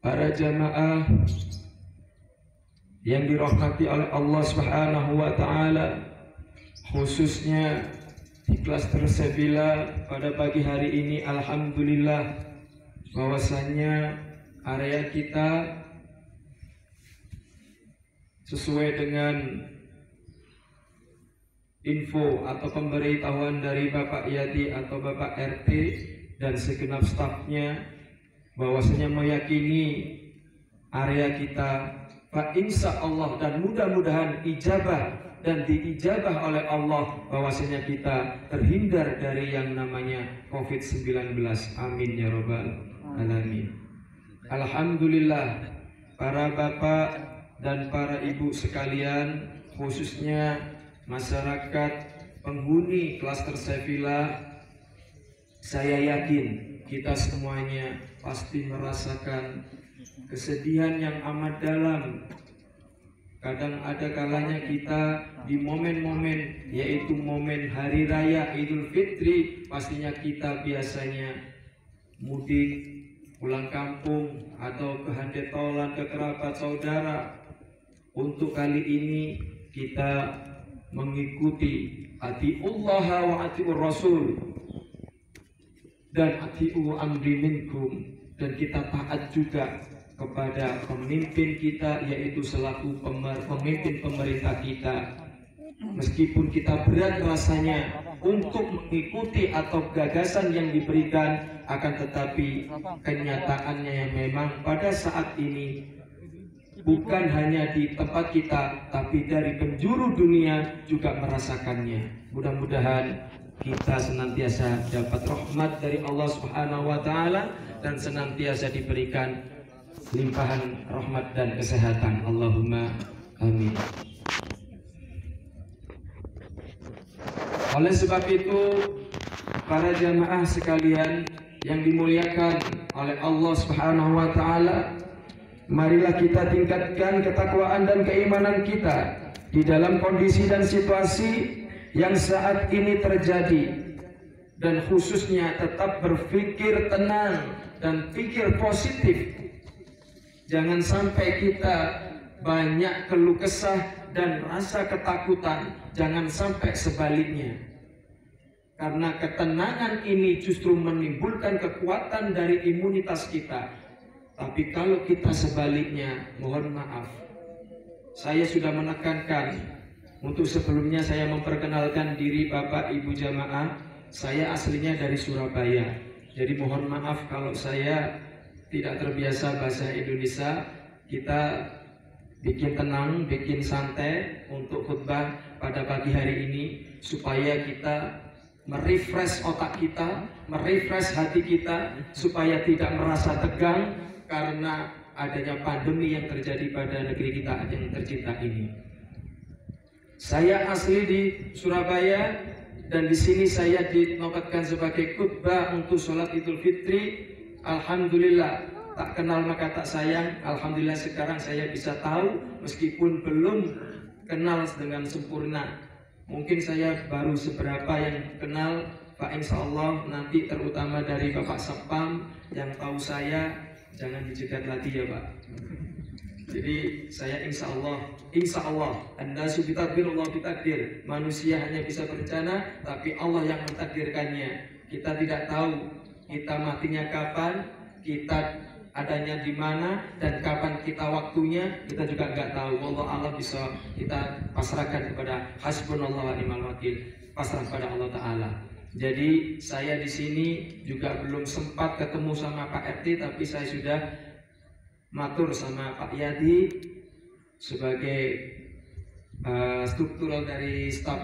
para jamaah yang dirahmati oleh Allah Subhanahu wa taala, khususnya di Klaster Sevilla pada pagi hari ini, alhamdulillah bahwasannya area kita sesuai dengan info atau pemberitahuan dari Bapak Yadi atau Bapak RT dan segenap stafnya, bahwasanya meyakini area kita insya Allah dan mudah-mudahan ijabah dan diijabah oleh Allah, bahwasanya kita terhindar dari yang namanya COVID-19. Amin ya Rabbal Alamin. Alhamdulillah, para bapak dan para ibu sekalian, khususnya masyarakat penghuni Klaster Sevilla, saya yakin kita semuanya pasti merasakan kesedihan yang amat dalam. Kadang ada kalanya kita di momen-momen, yaitu momen Hari Raya Idul Fitri, pastinya kita biasanya mudik, pulang kampung, atau ke handetolan, ke kerabat saudara. Untuk kali ini kita mengikuti atiullah wa atiur rasul dan atiu amri minkum, dan kita taat juga kepada pemimpin kita, yaitu selaku pemimpin pemerintah kita. Meskipun kita berat rasanya untuk mengikuti atau gagasan yang diberikan, akan tetapi kenyataannya yang memang pada saat ini bukan hanya di tempat kita, tapi dari penjuru dunia juga merasakannya. Mudah-mudahan kita senantiasa dapat rahmat dari Allah Subhanahu wa taala dan senantiasa diberikan limpahan rahmat dan kesehatan. Allahumma amin. Oleh sebab itu, para jamaah sekalian yang dimuliakan oleh Allah Subhanahu wa taala, marilah kita tingkatkan ketakwaan dan keimanan kita di dalam kondisi dan situasi yang saat ini terjadi, dan khususnya tetap berpikir tenang dan pikir positif. Jangan sampai kita banyak keluh kesah dan rasa ketakutan, jangan sampai sebaliknya. Karena ketenangan ini justru menimbulkan kekuatan dari imunitas kita. Tapi kalau kita sebaliknya, mohon maaf, saya sudah menekankan. Untuk sebelumnya saya memperkenalkan diri Bapak Ibu jamaah, saya aslinya dari Surabaya. Jadi mohon maaf kalau saya tidak terbiasa bahasa Indonesia. Kita bikin tenang, bikin santai untuk khutbah pada pagi hari ini, supaya kita merefresh otak kita, merefresh hati kita, supaya tidak merasa tegang karena adanya pandemi yang terjadi pada negeri kita yang tercinta ini. Saya asli di Surabaya, dan di sini saya dinobatkan sebagai khutbah untuk sholat Idul Fitri. Alhamdulillah, tak kenal maka tak sayang. Alhamdulillah sekarang saya bisa tahu, meskipun belum kenal dengan sempurna. Mungkin saya baru seberapa yang kenal, Pak, insya Allah nanti terutama dari Bapak Sepam yang tahu saya, jangan dicegat lagi ya Pak. Jadi saya insya Allah, Anda subitadbir Allah bitakdir. Manusia hanya bisa berencana, tapi Allah yang mentakdirkannya. Kita tidak tahu kita matinya kapan, kita adanya di mana, dan kapan kita waktunya, kita juga nggak tahu. Wallahu a'lam bishawab. Kita pasrahkan kepada hasbunallah wa ni'mal wakil, pasrah pada Allah Ta'ala. Jadi saya di sini juga belum sempat ketemu sama Pak RT, tapi saya sudah matur sama Pak Yadi sebagai struktural dari staf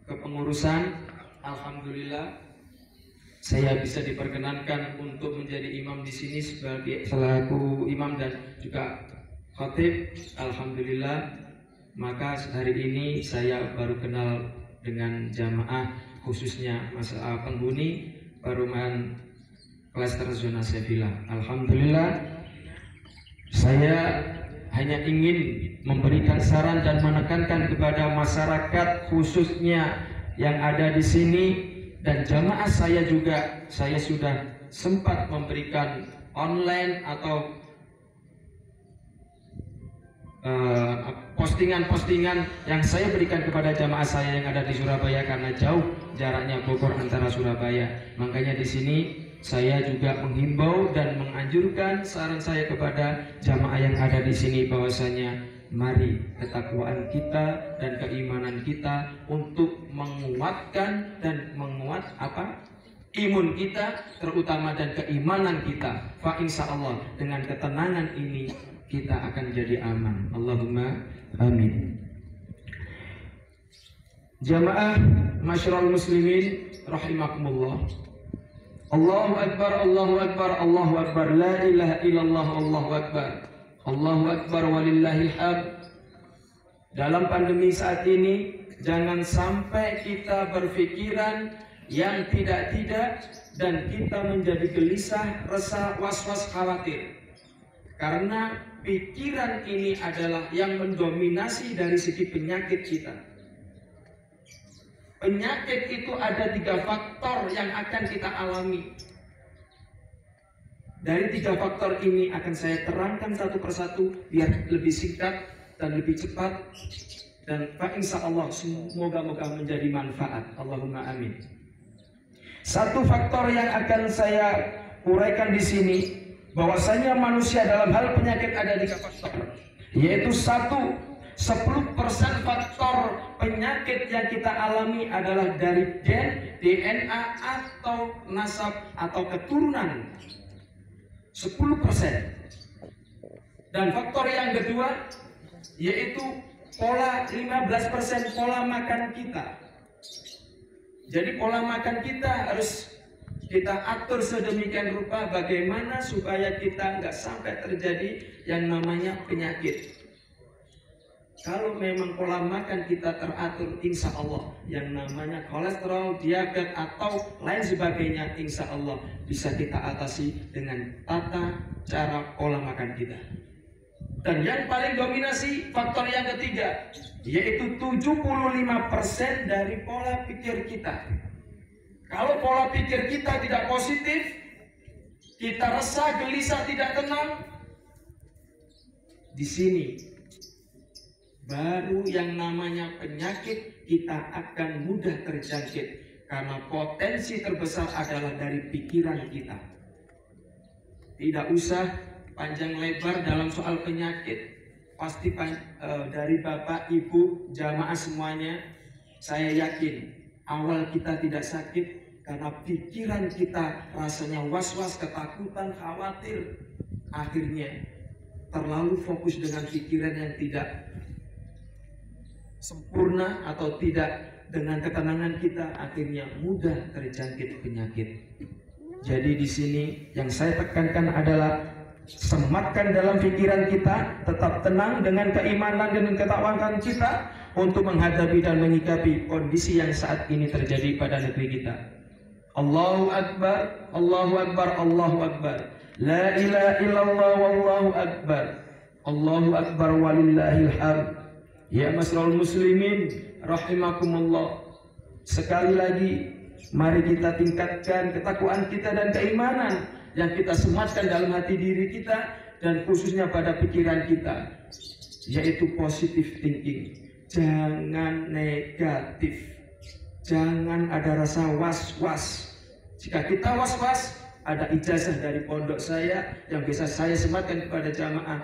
kepengurusan. Alhamdulillah saya bisa diperkenankan untuk menjadi imam di sini sebagai selaku imam dan juga khatib. Alhamdulillah. Maka hari ini saya baru kenal dengan jamaah, khususnya masalah penghuni perumahan Klaster Zona Sevilla. Alhamdulillah, saya hanya ingin memberikan saran dan menekankan kepada masyarakat khususnya yang ada di sini dan jamaah saya juga. Saya sudah sempat memberikan online atau postingan-postingan yang saya berikan kepada jamaah saya yang ada di Surabaya, karena jauh jaraknya Bogor antara Surabaya. Makanya di sini saya juga menghimbau dan menganjurkan saran saya kepada jamaah yang ada di sini bahwasanya mari ketakwaan kita dan keimanan kita untuk menguatkan dan imun kita terutama dan keimanan kita. Fa insyaallah dengan ketenangan ini kita akan jadi aman. Allahumma amin. Jamaah masyarul muslimin rahimakumullah. Allahu akbar, Allahu akbar, Allahu akbar, la ilaha illallah, Allahu akbar. Allahu akbar walillahil hamd. Dalam pandemi saat ini jangan sampai kita berpikiran yang tidak-tidak dan kita menjadi gelisah, resah, was-was, khawatir. Karena pikiran ini adalah yang mendominasi dari segi penyakit kita. Penyakit itu ada 3 faktor yang akan kita alami. Dari 3 faktor ini akan saya terangkan satu persatu biar lebih singkat dan lebih cepat. Dan insyaallah semoga menjadi manfaat. Allahumma amin. Satu faktor yang akan saya uraikan di sini, bahwasanya manusia dalam hal penyakit ada 3 faktor, yaitu 10% faktor penyakit yang kita alami adalah dari gen, DNA atau nasab atau keturunan. 10%. Dan faktor yang kedua yaitu pola 15% pola makan kita. Jadi pola makan kita harus kita atur sedemikian rupa bagaimana supaya kita nggak sampai terjadi yang namanya penyakit. Kalau memang pola makan kita teratur, insya Allah yang namanya kolesterol, diabetes atau lain sebagainya, insya Allah bisa kita atasi dengan tata cara pola makan kita. Dan yang paling dominasi faktor yang ketiga, yaitu 75% dari pola pikir kita. Kalau pola pikir kita tidak positif, kita resah, gelisah, tidak tenang, di sini baru yang namanya penyakit kita akan mudah terjangkit, karena potensi terbesar adalah dari pikiran kita. Tidak usah panjang lebar dalam soal penyakit, pasti dari Bapak, Ibu, jamaah semuanya, saya yakin awal kita tidak sakit karena pikiran kita rasanya was-was, ketakutan, khawatir. Akhirnya terlalu fokus dengan pikiran yang tidak sempurna atau tidak dengan ketenangan kita, akhirnya mudah terjangkit penyakit. Jadi di sini yang saya tekankan adalah sematkan dalam pikiran kita, tetap tenang dengan keimanan dan ketakwaan kita untuk menghadapi dan menyikapi kondisi yang saat ini terjadi pada negeri kita. Allahu akbar, Allahu akbar, Allahu akbar. La ilaha illallah wallahu akbar. Allahu akbar walillahil hamd. Ya masrul muslimin rahimakumullah. Sekali lagi mari kita tingkatkan ketakwaan kita dan keimanan yang kita sematkan dalam hati diri kita dan khususnya pada pikiran kita, yaitu positive thinking. Jangan negatif, jangan ada rasa was-was. Jika kita was-was, ada ijazah dari pondok saya yang bisa saya sematkan kepada jamaah,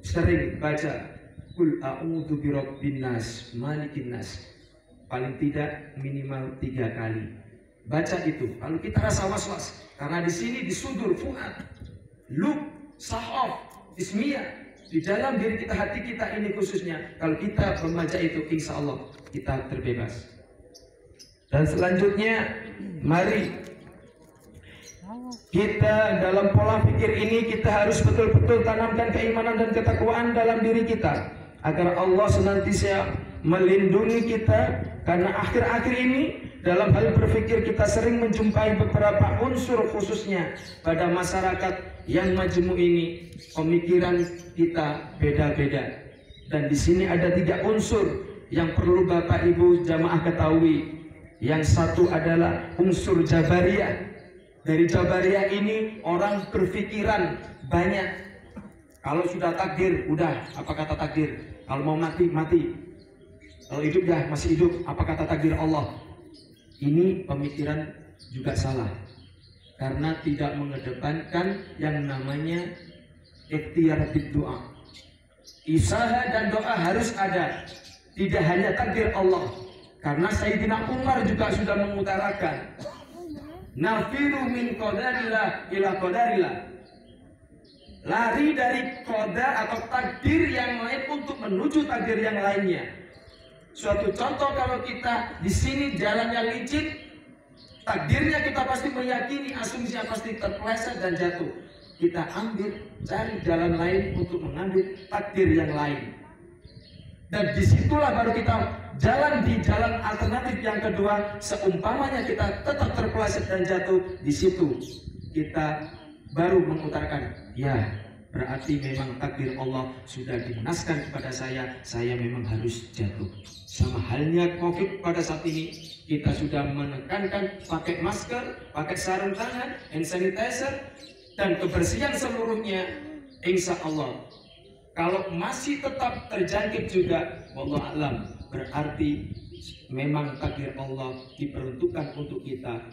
sering baca Qul a'udzu birabbin nas, malikin nas. Paling tidak minimal 3 kali. Baca itu. Kalau kita rasa was-was, karena di sini di sudur fuad, lub, sahaf, ismiyah, di dalam diri kita, hati kita ini khususnya, kalau kita membaca itu, insya Allah kita terbebas. Dan selanjutnya, mari kita dalam pola pikir ini kita harus betul-betul tanamkan keimanan dan ketakwaan dalam diri kita, agar Allah senantiasa melindungi kita. Karena akhir-akhir ini dalam hal berpikir kita sering menjumpai beberapa unsur, khususnya pada masyarakat yang majmu ini pemikiran kita beda-beda. Dan di sini ada 3 unsur yang perlu Bapak Ibu jamaah ketahui. Yang satu adalah unsur Jabariyah. Dari Jabariyah ini orang berpikiran banyak. Kalau sudah takdir, udah apa kata takdir? Kalau mau mati, mati. Kalau hidup ya masih hidup, apa kata takdir Allah? Ini pemikiran juga salah. Karena tidak mengedepankan yang namanya ikhtiar doa. Usaha dan doa harus ada. Tidak hanya takdir Allah. Karena Sayyidina Umar juga sudah mengutarakan, nafiru min qadarillah ila qadarillah. Lari dari qadar atau takdir yang lain untuk menuju takdir yang lainnya. Suatu contoh, kalau kita di sini jalannya licin, takdirnya kita pasti meyakini, asumsinya pasti terpeleset dan jatuh. Kita ambil, cari jalan lain untuk mengambil takdir yang lain. Dan disitulah baru kita jalan di jalan alternatif yang kedua. Seumpamanya kita tetap terpeleset dan jatuh, di situ kita baru mengutarakan, ya berarti memang takdir Allah sudah dimunaskan kepada saya memang harus jatuh. Sama halnya COVID pada saat ini, kita sudah menekankan pakai masker, pakai sarung tangan, hand sanitizer, dan kebersihan seluruhnya. Insya Allah kalau masih tetap terjangkit juga, wallahu a'lam, berarti memang takdir Allah diperuntukkan untuk kita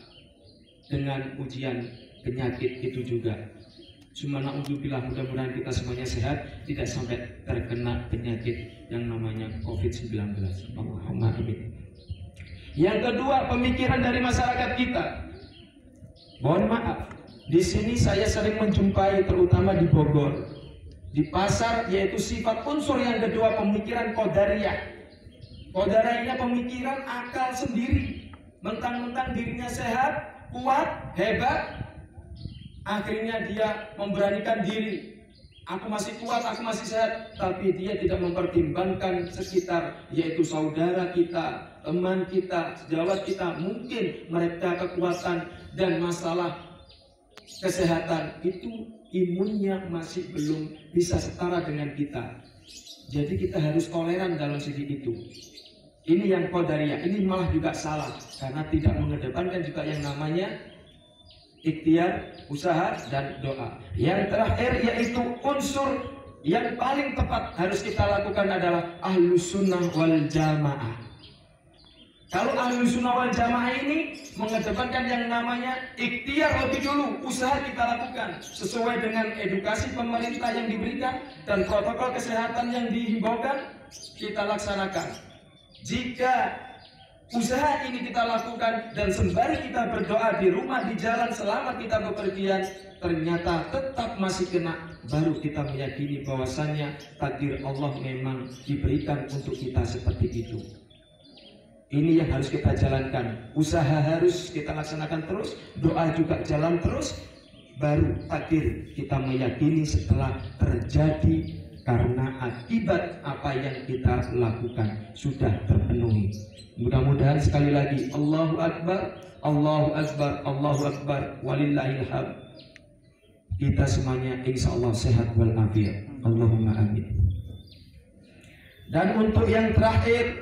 dengan ujian penyakit itu juga. Cuma na'udzubillah, mudah-mudahan kita semuanya sehat, tidak sampai terkena penyakit yang namanya COVID-19. Allahumma amin. Yang kedua, pemikiran dari masyarakat kita. Mohon maaf, di sini saya sering menjumpai, terutama di Bogor, di pasar, yaitu sifat unsur yang kedua, pemikiran qadariyah. Qadariyah pemikiran akal sendiri, mentang-mentang dirinya sehat, kuat, hebat, akhirnya dia memberanikan diri, aku masih kuat, aku masih sehat, tapi dia tidak mempertimbangkan sekitar, yaitu saudara kita, teman kita, sejawat kita, mungkin mereka kekuatan dan masalah kesehatan itu, imunnya masih belum bisa setara dengan kita. Jadi kita harus toleran dalam segi itu. Ini yang qadariyah. Ini malah juga salah, karena tidak mengedepankan juga yang namanya ikhtiar, usaha, dan doa. Yang terakhir yaitu unsur yang paling tepat harus kita lakukan adalah ahlus sunnah wal jamaah. Kalau ahlus sunnah wal jamaah ini mengedepankan yang namanya ikhtiar lebih dulu, usaha kita lakukan sesuai dengan edukasi pemerintah yang diberikan dan protokol kesehatan yang dihimbaukan, kita laksanakan. Jika usaha ini kita lakukan dan sembari kita berdoa di rumah, di jalan, selama kita bepergian, ternyata tetap masih kena, baru kita meyakini bahwasannya takdir Allah memang diberikan untuk kita seperti itu. Ini yang harus kita jalankan. Usaha harus kita laksanakan terus, doa juga jalan terus, baru takdir kita meyakini setelah terjadi karena akibat apa yang kita lakukan sudah terpenuhi. Mudah-mudahan sekali lagi, Allahu Akbar, Allahu Akbar, Allahu Akbar, walillahil hamd. Kita semuanya insya Allah sehat walafiat. Allahumma amin. Dan untuk yang terakhir,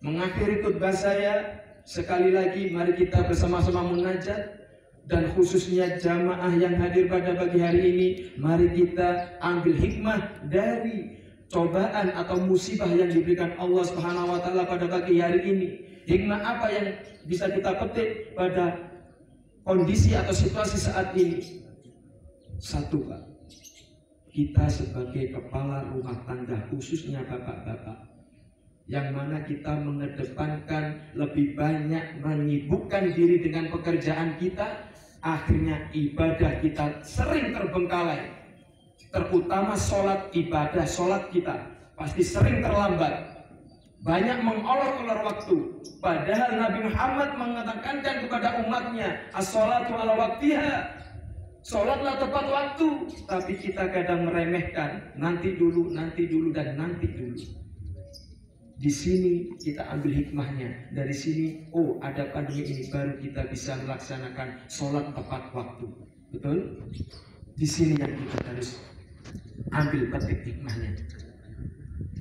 mengakhiri khutbah saya, sekali lagi mari kita bersama-sama munajat, dan khususnya jamaah yang hadir pada pagi hari ini, mari kita ambil hikmah dari cobaan atau musibah yang diberikan Allah Subhanahu wa taala pada pagi hari ini. Hikmah apa yang bisa kita petik pada kondisi atau situasi saat ini? Satu, Pak, kita sebagai kepala rumah tangga, khususnya bapak-bapak, yang mana kita mengedepankan lebih banyak menyibukkan diri dengan pekerjaan kita, akhirnya ibadah kita sering terbengkalai. Terutama sholat ibadah, sholat kita pasti sering terlambat, banyak mengolor-olor waktu. Padahal Nabi Muhammad mengatakan kepada umatnya, as-sholatu ala waktiha, sholatlah tepat waktu. Tapi kita kadang meremehkan, nanti dulu, dan nanti dulu. Di sini kita ambil hikmahnya. Dari sini, oh ada pandemi ini, baru kita bisa melaksanakan sholat tepat waktu. Betul? Di sini yang kita harus ambil petik hikmahnya.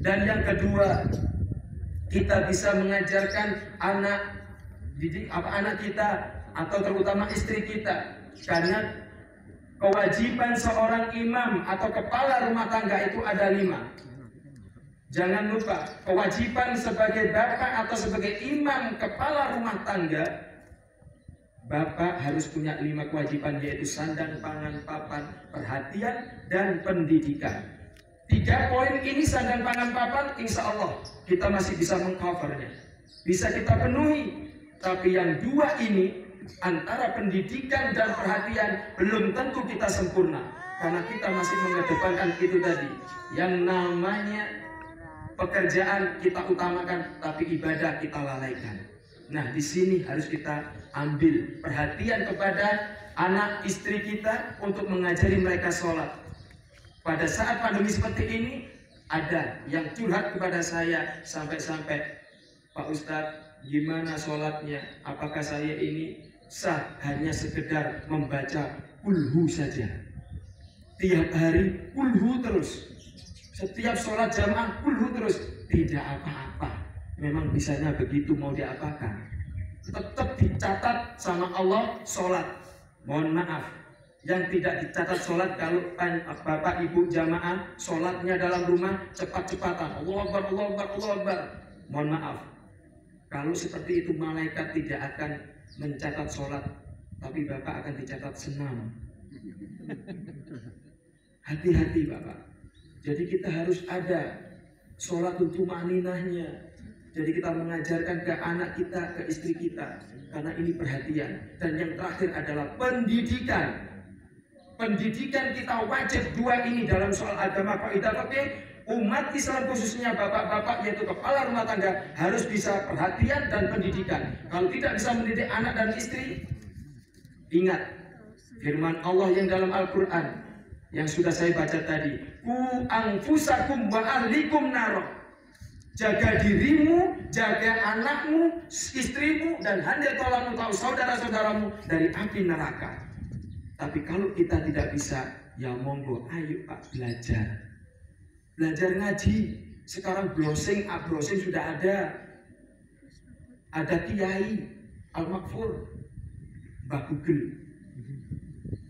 Dan yang kedua, kita bisa mengajarkan anak kita atau terutama istri kita, karena Kewajiban seorang imam atau kepala rumah tangga itu ada 5. Jangan lupa, kewajiban sebagai bapak atau sebagai imam kepala rumah tangga, bapak harus punya 5 kewajiban, yaitu sandang, pangan, papan, perhatian, dan pendidikan. 3 poin ini sandang, pangan, papan, insya Allah kita masih bisa mengcovernya, bisa kita penuhi. Tapi yang 2 ini, antara pendidikan dan perhatian, belum tentu kita sempurna, karena kita masih mengedepankan itu tadi, yang namanya pekerjaan kita utamakan, tapi ibadah kita lalaikan. Nah, di sini harus kita ambil perhatian kepada anak istri kita untuk mengajari mereka sholat. Pada saat pandemi seperti ini, ada yang curhat kepada saya sampai-sampai, Pak Ustadz, gimana sholatnya? Apakah saya ini sah hanya sekedar membaca kulhu saja? Tiap hari kulhu terus. Setiap sholat jamaah kulhu terus, tidak apa-apa. Memang bisanya begitu, mau diapakan? Tetap dicatat sama Allah sholat. Mohon maaf, yang tidak dicatat sholat kalau bapak ibu jamaah sholatnya dalam rumah cepat-cepatan, Allahu Akbar, Allahu Akbar, Allahu Akbar. Mohon maaf, kalau seperti itu malaikat tidak akan mencatat sholat, tapi bapak akan dicatat senam. Hati-hati bapak. Jadi kita harus ada sholat tumaninahnya. Jadi kita mengajarkan ke anak kita, ke istri kita, karena ini perhatian. Dan yang terakhir adalah pendidikan. Pendidikan kita wajib 2 ini dalam soal agama kaidah fikih. Umat Islam khususnya bapak-bapak, yaitu kepala rumah tangga, harus bisa perhatian dan pendidikan. Kalau tidak bisa mendidik anak dan istri, ingat firman Allah yang dalam Al-Quran yang sudah saya baca tadi, ku anfusakum wa ahlikum naro. Jaga dirimu, jaga anakmu, istrimu, dan handai tolongmu tahu saudara-saudaramu dari api neraka. Tapi kalau kita tidak bisa, ya monggo, ayo Pak, belajar. Belajar ngaji. Sekarang browsing sudah ada. Ada Kiai Al-Makfur, Mbak Google.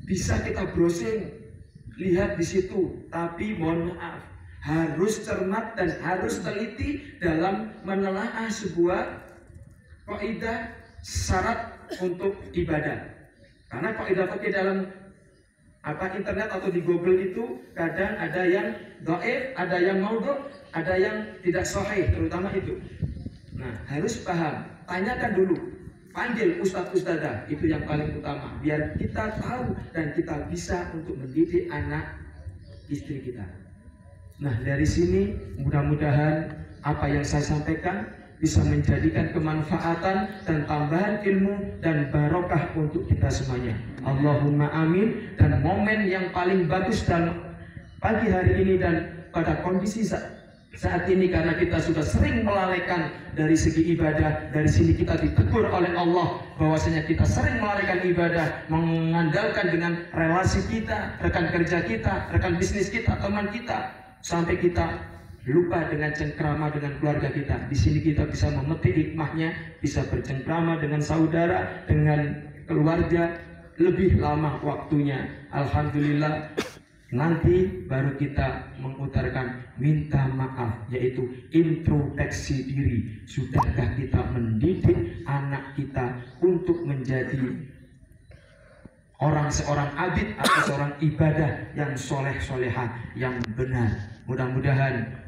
Bisa kita browsing, lihat di situ. Tapi mohon maaf, harus cermat dan harus teliti dalam menelaah sebuah kaidah syarat untuk ibadah. Karena kaidah fikih dalam internet atau di Google itu kadang ada yang dhaif, ada yang maudhu', ada yang tidak sahih, terutama itu. Nah, harus paham, tanyakan dulu, panggil ustadz-ustadzah, itu yang paling utama, biar kita tahu dan kita bisa untuk mendidik anak istri kita. Nah, dari sini mudah-mudahan apa yang saya sampaikan bisa menjadikan kemanfaatan dan tambahan ilmu dan barokah untuk kita semuanya. Allahumma amin. Dan momen yang paling bagus dan pagi hari ini dan pada kondisi saat ini, karena kita sudah sering melalaikan dari segi ibadah, dari sini kita ditegur oleh Allah bahwasanya kita sering melalaikan ibadah, mengandalkan dengan relasi kita, rekan kerja kita, rekan bisnis kita, teman kita, sampai kita lupa dengan cengkrama dengan keluarga kita. Di sini kita bisa memetik hikmahnya, bisa bercengkrama dengan saudara, dengan keluarga lebih lama waktunya. Alhamdulillah. Nanti baru kita mengutarakan minta maaf, yaitu introspeksi diri. Sudahkah kita mendidik anak kita untuk menjadi seorang abid atau seorang ibadah yang soleh-solehah, yang benar. Mudah-mudahan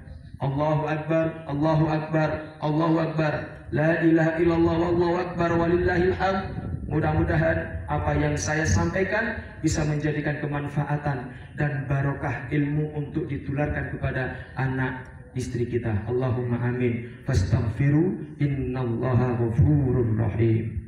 Allahu Akbar, Allahu Akbar, Allahu Akbar, la ilaha illallah, wallahu akbar, walillahil hamd. Mudah-mudahan apa yang saya sampaikan bisa menjadikan kemanfaatan dan barokah ilmu untuk ditularkan kepada anak istri kita. Allahumma amin. Fastaghfiru innallaha ghafurur rahim.